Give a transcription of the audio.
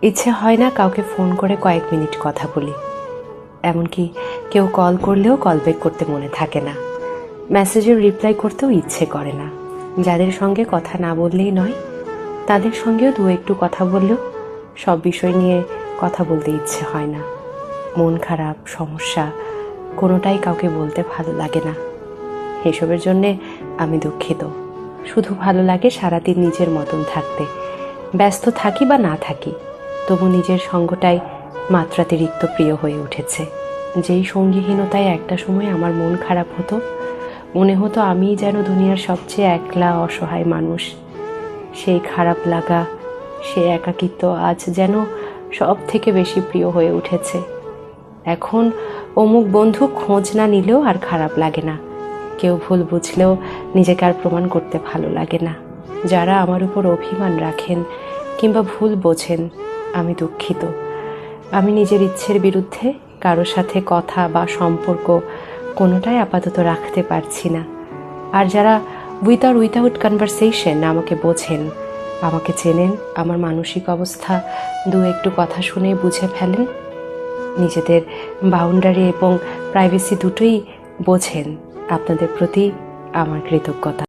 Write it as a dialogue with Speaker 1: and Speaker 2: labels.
Speaker 1: ইচ্ছে হয় না কাউকে ফোন করে কয়েক মিনিট কথা বলি। এমনকি কেউ কল করলেও কল ব্যাক করতে মনে থাকে না, মেসেজের রিপ্লাই করতেও ইচ্ছে করে না। যাদের সঙ্গে কথা না বললেই নয়, তাদের সঙ্গেও দু একটু কথা বললেও সব বিষয় নিয়ে কথা বলতে ইচ্ছে হয় না। মন খারাপ, সমস্যা কোনোটাই কাউকে বলতে ভালো লাগে না। এসবের জন্যে আমি দুঃখিত। শুধু ভালো লাগে সারাদিন নিজের মতন থাকতে। ব্যস্ত থাকি বা না থাকি, তবু নিজের সঙ্গটাই মাত্রাতিরিক্ত প্রিয় হয়ে উঠেছে। যেই সঙ্গীহীনতায় একটা সময় আমার মন খারাপ হতো, মনে হতো আমিই যেন দুনিয়ার সবচেয়ে একলা অসহায় মানুষ। সেই খারাপ লাগা, সে একাকিত্ব আজ যেন সব থেকে বেশি প্রিয় হয়ে উঠেছে। এখন অমুক বন্ধু খোঁজ না নিলেও আর খারাপ লাগে না। কেউ ভুল বুঝলেও নিজেকে আর প্রমাণ করতে ভালো লাগে না। যারা আমার উপর অভিমান রাখেন কিংবা ভুল বোঝেন, আমি দুঃখিত। আমি নিজের ইচ্ছের বিরুদ্ধে কারো সাথে কথা বা সম্পর্ক কোনোটাই আপাতত রাখতে পারছি না। আর যারা উইথাউট কনভারসেশন আমাকে বোঝেন, আমাকে চেনেন, আমার মানসিক অবস্থা দু একটু কথা শুনে বুঝে ফেলেন, নিজেদের বাউন্ডারি এবং প্রাইভেসি দুটোই বোঝেন, আপনাদের প্রতি আমার কৃতজ্ঞতা।